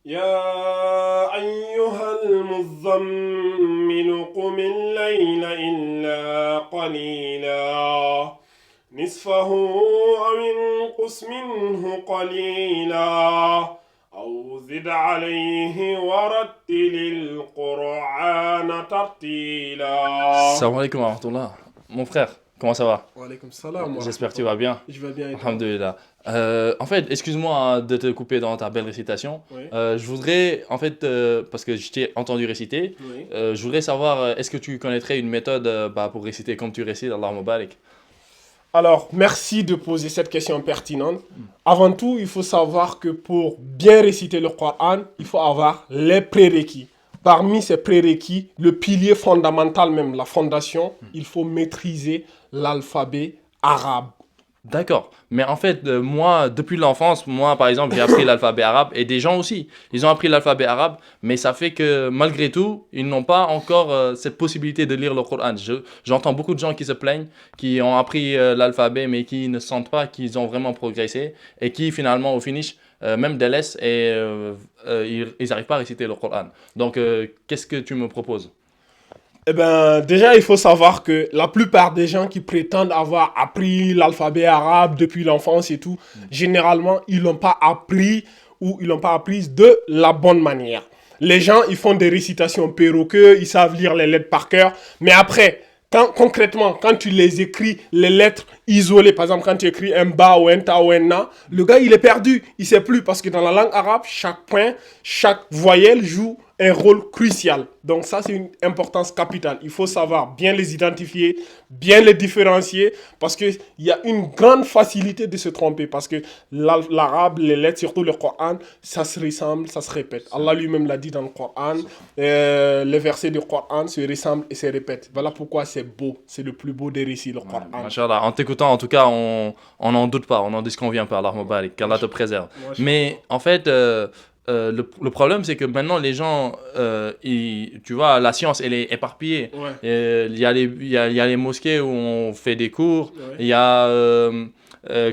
يا أيها المزمل قم الليل إلا قليلا نصفه أو انقص منه قليلا أو زد عليه ورتل القرآن ترتيلا. Salam alaikum wa rahmatullah. Mon frère, comment ça va? Wa alaykum salam wa J'espère que tu rahmatullah. vas bien. Je vais bien et toi? Alhamdulillah. En fait, excuse-moi hein, de te couper dans ta belle récitation. Oui, Je voudrais, en fait, parce que je t'ai entendu réciter, oui. je voudrais savoir, est-ce que tu connaîtrais une méthode pour réciter comme tu récites Allah Mubarak? Alors, merci de poser cette question pertinente. Avant tout, il faut savoir que pour bien réciter le Coran, il faut avoir les prérequis. Parmi ces prérequis, le pilier fondamental même, la fondation, il faut maîtriser l'alphabet arabe. D'accord. Mais en fait, moi, depuis l'enfance, moi, par exemple, j'ai appris l'alphabet arabe et des gens aussi. Ils ont appris l'alphabet arabe, mais ça fait que malgré tout, ils n'ont pas encore cette possibilité de lire le Coran. J'entends beaucoup de gens qui se plaignent, qui ont appris l'alphabet, mais qui ne sentent pas qu'ils ont vraiment progressé et qui finalement, au finish, même délaissent et ils n'arrivent pas à réciter le Coran. Donc, qu'est-ce que tu me proposes? Eh bien, déjà, il faut savoir que la plupart des gens qui prétendent avoir appris l'alphabet arabe depuis l'enfance et tout, généralement, ils l'ont pas appris ou ils l'ont pas appris de la bonne manière. Les gens, ils font des récitations perroqueux, ils savent lire les lettres par cœur, mais après, concrètement, quand tu les écris, les lettres isolées, par exemple, quand tu écris un ba ou un ta ou un na, le gars, il est perdu, il sait plus, parce que dans la langue arabe, chaque point, chaque voyelle joue un rôle crucial. Donc ça, c'est une importance capitale. Il faut savoir bien les identifier, bien les différencier, parce qu'il y a une grande facilité de se tromper, parce que l'arabe, les lettres, surtout le Coran, ça se ressemble, ça se répète. Allah lui-même l'a dit dans le Coran, les versets du Coran se ressemblent et se répètent. Voilà pourquoi c'est beau, c'est le plus beau des récits, le Ouais, Coran. Machallah. En t'écoutant, en tout cas, on n'en doute pas, on n'en disconvient pas, Allah Mubarak, qu'Allah te préserve. Masha'Allah. Mais en fait, le problème, c'est que maintenant, les gens, tu vois, la science, elle est éparpillée. Ouais, Il y a les mosquées où on fait des cours, ouais, il y a,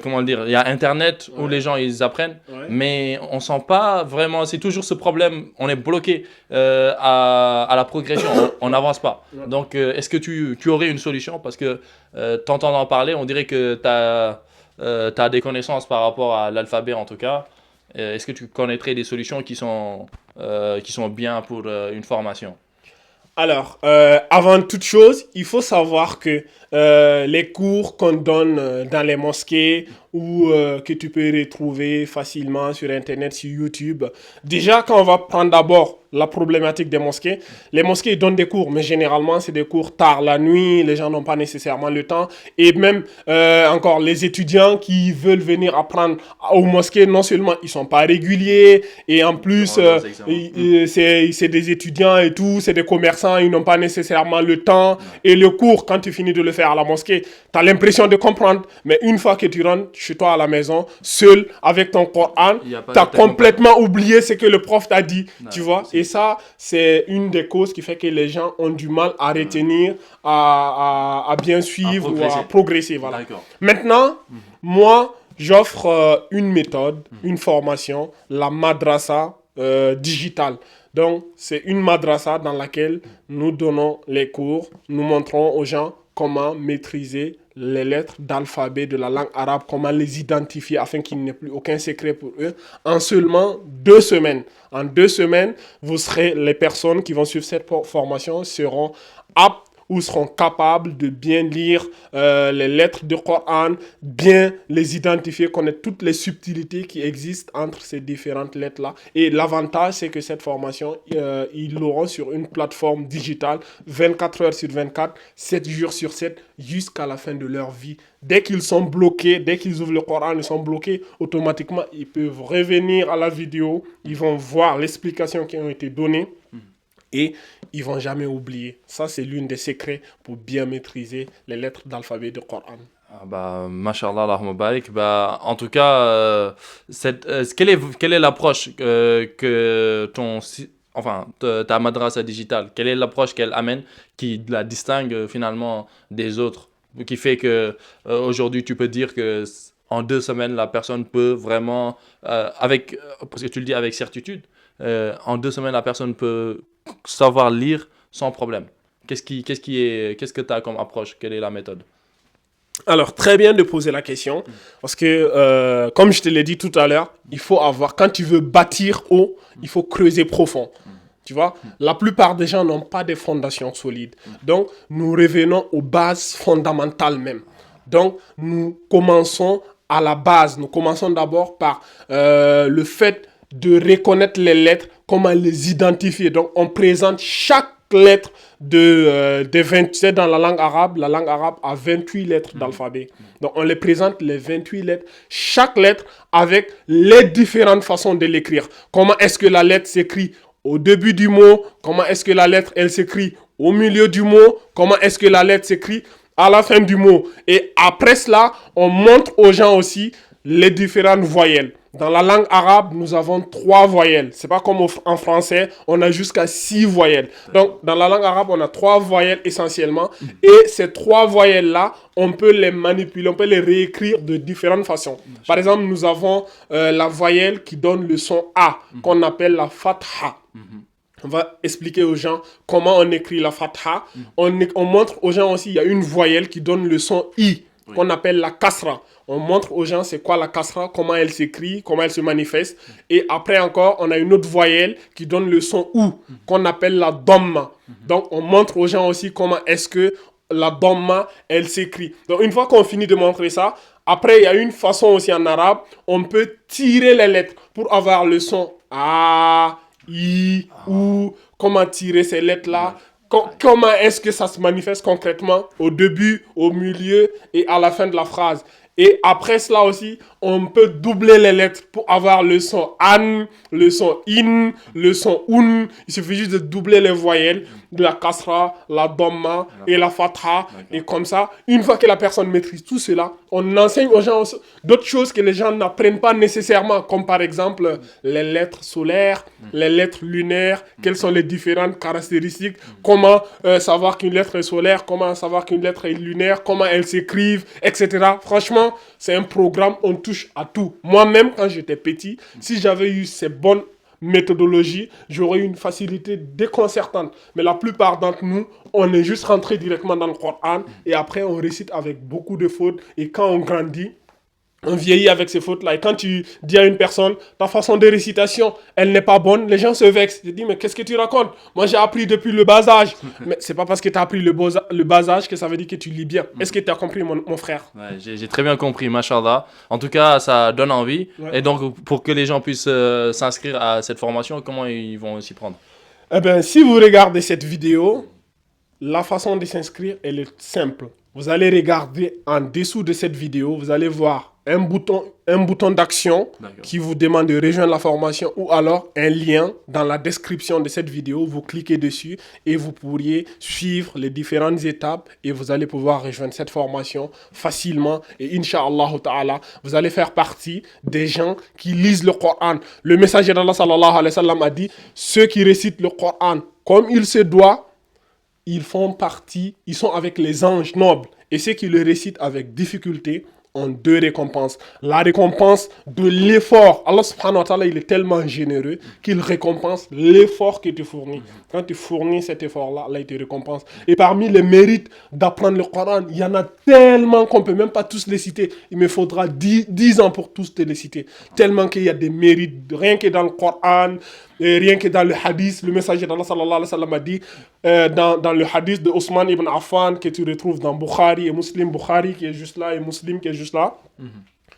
comment le dire, il y a Internet où les ouais, gens, ils apprennent, ouais. mais on sent pas vraiment, c'est toujours ce problème, on est bloqué à la progression, on n'avance pas. Ouais. Donc, est-ce que tu aurais une solution? Parce que t'entends en parler, on dirait que t'as des connaissances par rapport à l'alphabet en tout cas. Est-ce que tu connaîtrais des solutions qui sont bien pour une formation? Alors, avant toute chose, il faut savoir que les cours qu'on donne dans les mosquées ou que tu peux retrouver facilement sur Internet, sur YouTube, déjà quand on va prendre d'abord la problématique des mosquées, les mosquées donnent des cours, mais généralement c'est des cours tard la nuit, les gens n'ont pas nécessairement le temps, et même encore les étudiants qui veulent venir apprendre aux mosquées, non seulement ils sont pas réguliers, et en plus Durant leurs examens. c'est des étudiants et tout, c'est des commerçants, ils n'ont pas nécessairement le temps. Ouais. Et le cours, quand tu finis de le faire à la mosquée, tu as l'impression de comprendre. Mais une fois que tu rentres chez toi à la maison, seul, avec ton Coran, Il n'y a pas tu de as t'accompagner. complètement oublié ce que le prof t'a dit. Ouais, Tu vois? Et c'est ça, c'est une des causes qui fait que les gens ont du mal à ouais. retenir, à bien À suivre ou à progresser. progresser. Voilà. D'accord. Maintenant, moi, j'offre une méthode, Mhm. une formation, la madrasa digitale. Donc, c'est une madrasa dans laquelle nous donnons les cours, nous montrons aux gens comment maîtriser les lettres d'alphabet de la langue arabe, comment les identifier afin qu'il n'y ait plus aucun secret pour eux, en seulement 2 semaines. En 2 semaines, vous serez, les personnes qui vont suivre cette formation seront aptes ou seront capables de bien lire les lettres du Coran, bien les identifier, connaître toutes les subtilités qui existent entre ces différentes lettres-là. Et l'avantage, c'est que cette formation, ils l'auront sur une plateforme digitale 24 heures sur 24, 7 jours sur 7, jusqu'à la fin de leur vie. Dès qu'ils sont bloqués, dès qu'ils ouvrent le Coran, ils sont bloqués, automatiquement, ils peuvent revenir à la vidéo, ils vont voir l'explication qui ont été données et ils vont jamais oublier. Ça, c'est l'une des secrets pour bien maîtriser les lettres d'alphabet du Coran. Ah bah, mashallah, Allahumma barik. Bah, en tout cas, quelle est l'approche que enfin, ta madrasa digitale, quelle est l'approche qu'elle amène qui la distingue finalement des autres, qui fait que aujourd'hui tu peux dire que en 2 semaines, la personne peut vraiment, parce que tu le dis avec certitude, en 2 semaines, la personne peut savoir lire sans problème. Qu'est-ce que tu as comme approche? Quelle est la méthode? Alors, très bien de poser la question, parce que, comme je te l'ai dit tout à l'heure, quand tu veux bâtir haut, il faut creuser profond. Tu vois, la plupart des gens n'ont pas des fondations solides. Donc, nous revenons aux bases fondamentales même. Donc, nous commençons à la base. Nous commençons d'abord par le fait de reconnaître les lettres, comment les identifier. Donc, on présente chaque lettre des 27 dans la langue arabe a 28 lettres d'alphabet. Donc, on les présente les 28 lettres, chaque lettre avec les différentes façons de l'écrire. Comment est-ce que la lettre s'écrit au début du mot? Comment est-ce que la lettre, elle s'écrit au milieu du mot? Comment est-ce que la lettre s'écrit à la fin du mot? Et après cela, on montre aux gens aussi les différentes voyelles. Dans la langue arabe, nous avons 3 voyelles. C'est pas comme en français, on a jusqu'à 6 voyelles. Donc, dans la langue arabe, on a 3 voyelles essentiellement. Et ces 3 voyelles-là, on peut les manipuler, on peut les réécrire de différentes façons. Par exemple, nous avons la voyelle qui donne le son A, qu'on appelle la fatha. On va expliquer aux gens comment on écrit la fatha. On montre aux gens aussi, il y a une voyelle qui donne le son I, qu'on appelle la kasra. On montre aux gens c'est quoi la kasra, comment elle s'écrit, comment elle se manifeste. Et après encore, on a une autre voyelle qui donne le son OU, qu'on appelle la dhamma. Donc, on montre aux gens aussi comment est-ce que la dhamma, elle s'écrit. Donc, une fois qu'on finit de montrer ça, après, il y a une façon aussi en arabe, on peut tirer les lettres pour avoir le son A, I, OU. Comment tirer ces lettres-là? Comment est-ce que ça se manifeste concrètement au début, au milieu et à la fin de la phrase? Et après cela aussi, on peut doubler les lettres pour avoir le son an, le son in, le son un. Il suffit juste de doubler les voyelles de la kasra, la dhamma et la fatha. Et comme ça, une fois que la personne maîtrise tout cela, on enseigne aux gens d'autres choses que les gens n'apprennent pas nécessairement, comme par exemple les lettres solaires, les lettres lunaires, quelles sont les différentes caractéristiques, comment savoir qu'une lettre est solaire, comment savoir qu'une lettre est lunaire, comment elles s'écrivent, etc. Franchement, c'est un programme, on touche à tout. Moi-même, quand j'étais petit, si j'avais eu ces bonnes méthodologies, j'aurais eu une facilité déconcertante. Mais la plupart d'entre nous, on est juste rentré directement dans le Coran et après on récite avec beaucoup de fautes. Et quand on grandit, on vieillit avec ces fautes-là. Et quand tu dis à une personne, ta façon de récitation, elle n'est pas bonne, les gens se vexent. Ils disent, mais qu'est-ce que tu racontes? Moi, j'ai appris depuis le bas âge. Mais c'est pas parce que tu as appris le bas âge que ça veut dire que tu lis bien. Est-ce que tu as compris, mon frère? Ouais, j'ai très bien compris, machallah. En tout cas, ça donne envie. Ouais. Et donc, pour que les gens puissent s'inscrire à cette formation, comment ils vont s'y prendre? Eh bien, si vous regardez cette vidéo, la façon de s'inscrire, elle est simple. Vous allez regarder en dessous de cette vidéo, vous allez voir un bouton d'action qui vous demande de rejoindre la formation ou alors un lien dans la description de cette vidéo. Vous cliquez dessus et vous pourriez suivre les différentes étapes et vous allez pouvoir rejoindre cette formation facilement. Et Inch'Allah ta'ala, vous allez faire partie des gens qui lisent le Coran. Le messager d'Allah sallallahu alayhi wa sallam a dit, ceux qui récitent le Coran comme il se doit, ils sont avec les anges nobles. Et ceux qui le récitent avec difficulté ont 2 récompenses. La récompense de l'effort. Allah subhanahu wa ta'ala, il est tellement généreux qu'il récompense l'effort que tu fournis. Quand tu fournis cet effort-là, Allah, il te récompense. Et parmi les mérites d'apprendre le Coran, il y en a tellement qu'on ne peut même pas tous les citer. Il me faudra 10 ans pour tous te les citer. Tellement qu'il y a des mérites, rien que dans le Coran, et rien que dans le hadith, le messager d'Allah sallallahu alayhi wa sallam a dit, dans le hadith de Ousmane ibn Affan que tu retrouves dans Bukhari et Muslim, Bukhari qui est juste là et Muslim qui est juste là.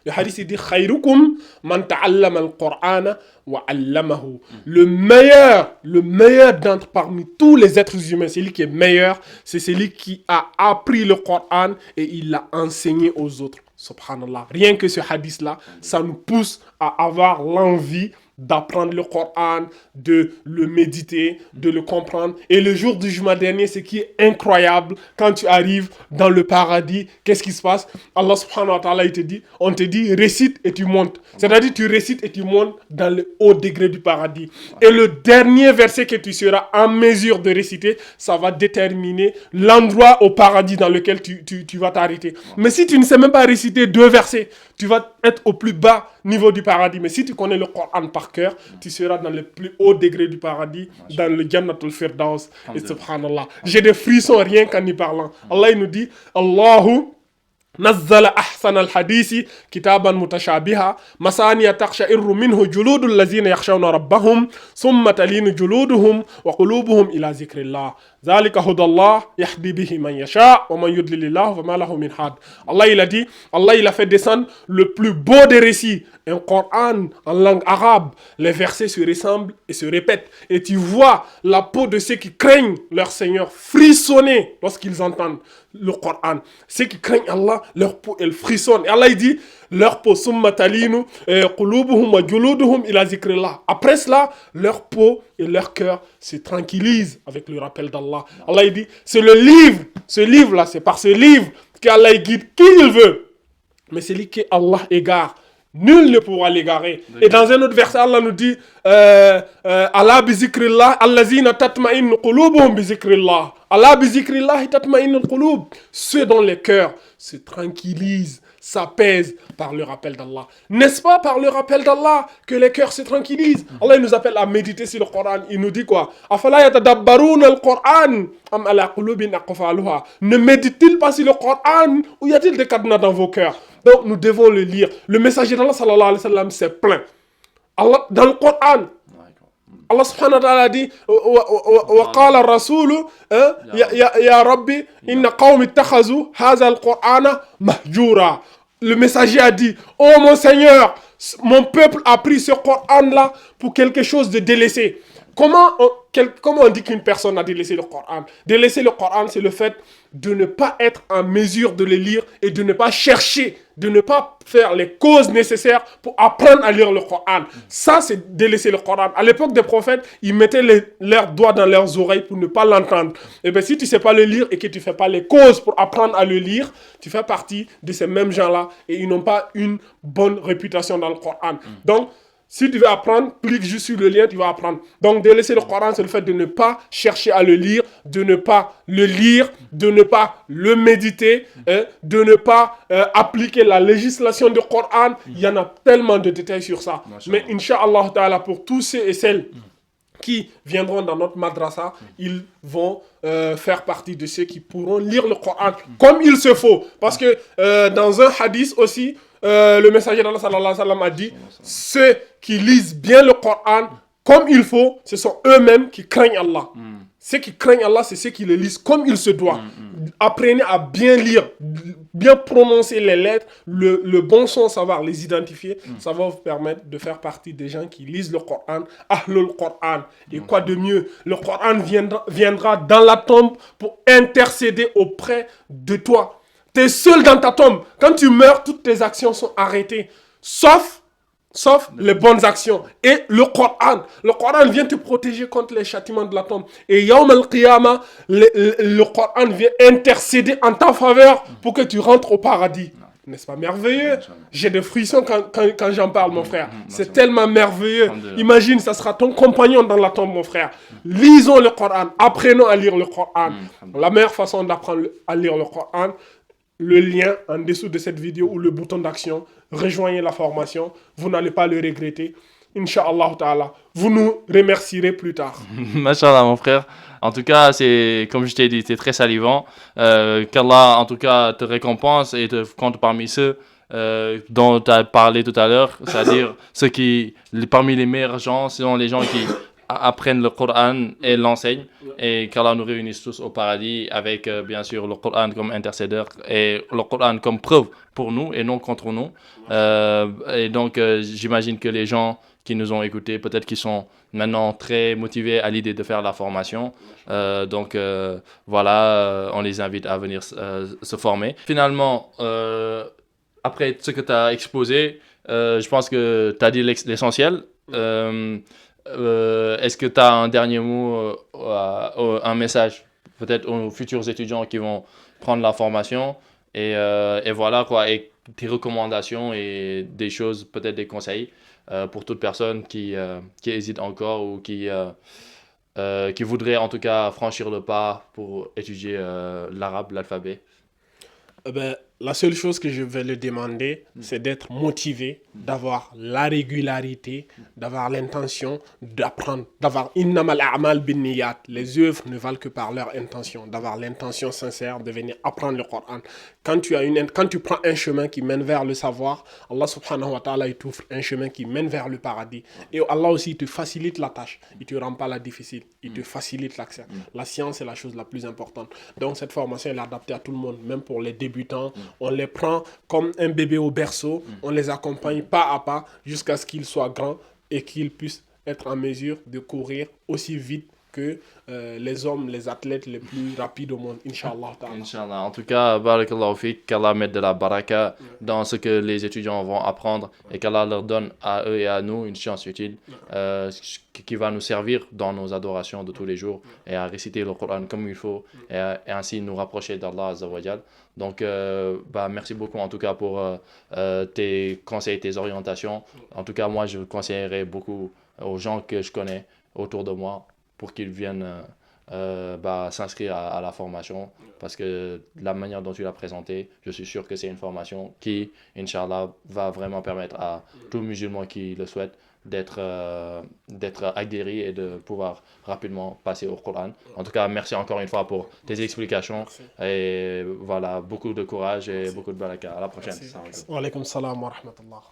Le hadith il dit khayrukum man ta'allama al-Qur'ana wa 'allamahu. Le meilleur d'entre parmi tous les êtres humains, celui qui est meilleur, c'est celui qui a appris le Coran et il l'a enseigné aux autres. Subhanallah. Rien que ce hadith là, ça nous pousse à avoir l'envie d'apprendre le Coran, de le méditer, de le comprendre. Et le jour du Juma dernier, ce qui est incroyable, quand tu arrives dans le paradis, qu'est-ce qui se passe? Allah subhanahu wa ta'ala, on te dit, récite et tu montes. C'est-à-dire, tu récites et tu montes dans le haut degré du paradis. Et le dernier verset que tu seras en mesure de réciter, ça va déterminer l'endroit au paradis dans lequel tu vas t'arrêter. Mais si tu ne sais même pas réciter 2 versets, tu vas être au plus bas niveau du paradis. Mais si tu connais le Coran par cœur, tu seras dans le plus haut degré du paradis, dans le Jannatul Firdaus. Et subhanallah. J'ai des frissons rien qu'en y parlant. Allah il nous dit, Allahu نزل أحسن الحديث كتابا متشابها مثانية تقشعر منه جلود الذين يخشون ربهم ثم تلين جلودهم وقلوبهم إلى ذكر الله ذلك هدى الله يهدي به من يشاء ومن يضلل الله فما له من هاد. Allah il a dit, Allah il a fait descendre le plus beau des récits, un Coran en langue arabe. Les versets se ressemblent et se répètent. Et tu vois la peau de ceux qui craignent leur Seigneur frissonner lorsqu'ils entendent le Coran. Ceux qui craignent Allah, leur peau elle frissonne. Et Allah il dit, leur peau summa talinu qulubuhum wa juluduhum ila zikrillah. Après cela, leur peau et leur cœur se tranquillisent avec le rappel d'Allah. Allah il dit, c'est le livre, ce livre là, c'est par ce livre qu'Allah guide qui il veut. Mais celui que Allah égare, nul ne pourra l'égarer. Et dans un autre verset, Allah nous dit, Allah bizikrillah, allazina tatma'innu qulubuhum bizikrillah. Allah bizikrillah tatma'innu qulub. Ceux dont les cœurs se tranquillisent, s'apaisent par le rappel d'Allah. N'est-ce pas par le rappel d'Allah que les cœurs se tranquillisent? Allah il nous appelle à méditer sur le Coran. Il nous dit quoi? Afala yatadabbaruna al-Qur'an am ala qulubin aqfaluha. Ne médite-t-il pas sur le Coran ou y a-t-il des cadenas dans vos cœurs? Donc nous devons le lire. Le messager d'Allah sallallahu alayhi wa sallam s'est plaint. Allah, dans le Coran, Allah subhanahu wa ta'ala dit wa qala ar-rasulu ya rabbi inna qawmi ittakhazu hadha al-Qur'ana mahjura. Le messager a dit, oh mon Seigneur, mon peuple a pris ce Coran-là pour quelque chose de délaissé. Comment on dit qu'une personne a délaissé le Coran? Délaisser le Coran, c'est le fait de ne pas être en mesure de le lire et de ne pas chercher, de ne pas faire les causes nécessaires pour apprendre à lire le Coran. Ça, c'est délaisser le Coran. À l'époque des prophètes, ils mettaient leurs doigts dans leurs oreilles pour ne pas l'entendre. Et bien, si tu ne sais pas le lire et que tu ne fais pas les causes pour apprendre à le lire, tu fais partie de ces mêmes gens-là et ils n'ont pas une bonne réputation dans le Coran. Donc, si tu veux apprendre, clique juste sur le lien, tu vas apprendre. Donc, délaisser le Coran, c'est le fait de ne pas chercher à le lire, de ne pas le lire, de ne pas le méditer, de ne pas appliquer la législation du Coran. Il y en a tellement de détails sur ça. Mais, Inch'Allah Ta'ala, pour tous ceux et celles qui viendront dans notre madrasa, ils vont faire partie de ceux qui pourront lire le Coran comme il se faut. Parce que dans un hadith aussi, le messager d'Allah sallallahu alayhi wa sallam a dit, ceux qui lisent bien le Coran comme il faut, ce sont eux-mêmes qui craignent Allah. Ceux qui craignent Allah, c'est ceux qui le lisent comme il se doit. Apprenez à bien lire, bien prononcer les lettres, le bon son, savoir les identifier. Ça va vous permettre de faire partie des gens qui lisent le Coran, Ahlul Coran. Et quoi de mieux? Le Coran viendra dans la tombe pour intercéder auprès de toi. Tu es seul dans ta tombe. Quand tu meurs, toutes tes actions sont arrêtées. Sauf les bonnes actions. Et le Coran vient te protéger contre les châtiments de la tombe. Et Yawm al-Qiyamah, le Coran vient intercéder en ta faveur pour que tu rentres au paradis. N'est-ce pas merveilleux? J'ai des frissons quand j'en parle, mon frère. C'est tellement merveilleux. Imagine, ça sera ton compagnon dans la tombe, mon frère. Lisons le Coran. Apprenons à lire le Coran. La meilleure façon d'apprendre à lire le Coran, le lien en dessous de cette vidéo ou le bouton d'action, rejoignez la formation, vous n'allez pas le regretter. Inch'Allah Ta'ala, vous nous remercierez plus tard. Machallah mon frère, en tout cas c'est comme je t'ai dit, c'est très salivant, qu'Allah en tout cas te récompense et te compte parmi ceux dont tu as parlé tout à l'heure, c'est-à-dire ceux qui, parmi les meilleurs gens, ce sont les gens qui apprennent le Coran et l'enseignent, et qu'Allah nous réunisse tous au paradis avec bien sûr le Coran comme intercédeur et le Coran comme preuve pour nous et non contre nous. Et donc j'imagine que les gens qui nous ont écoutés, peut-être qu'ils sont maintenant très motivés à l'idée de faire la formation. Donc voilà, on les invite à venir se former. Finalement, après ce que tu as exposé, je pense que tu as dit l'essentiel. Est-ce que tu as un dernier mot, un message peut-être aux futurs étudiants qui vont prendre la formation et voilà quoi, et tes recommandations et des choses, peut-être des conseils pour toute personne qui hésite encore ou qui voudrait en tout cas franchir le pas pour étudier l'arabe, l'alphabet? La seule chose que je vais lui demander, c'est d'être motivé, d'avoir la régularité, d'avoir l'intention d'apprendre, d'avoir innamal a'mal binniyat. Les œuvres ne valent que par leur intention, d'avoir l'intention sincère de venir apprendre le Coran. Quand tu prends un chemin qui mène vers le savoir, Allah subhanahu wa ta'ala il t'ouvre un chemin qui mène vers le paradis. Et Allah aussi il te facilite la tâche, il ne te rend pas la difficile, il te facilite l'accès. La science est la chose la plus importante. Donc cette formation elle est adaptée à tout le monde, même pour les débutants. On les prend comme un bébé au berceau, on les accompagne pas à pas jusqu'à ce qu'ils soient grands et qu'ils puissent être en mesure de courir aussi vite que les hommes, les athlètes les plus rapides au monde, Inch'Allah. Inch'Allah. En tout cas, barakallahu fik, qu'Allah mette de la baraka dans ce que les étudiants vont apprendre et qu'Allah leur donne à eux et à nous une science utile qui va nous servir dans nos adorations de tous les jours et à réciter le Coran comme il faut et ainsi nous rapprocher d'Allah Azza wa Jal. Donc, merci beaucoup en tout cas pour tes conseils, tes orientations. En tout cas, moi, je conseillerais beaucoup aux gens que je connais autour de moi pour qu'ils viennent s'inscrire à la formation parce que la manière dont tu l'as présenté, je suis sûr que c'est une formation qui, Inch'Allah, va vraiment permettre à tout musulman qui le souhaite d'être aguerri et de pouvoir rapidement passer au Coran. En tout cas, merci encore une fois pour tes explications et voilà, beaucoup de courage et beaucoup de baraka. À la prochaine. Wa alaykum salam wa rahmatullah.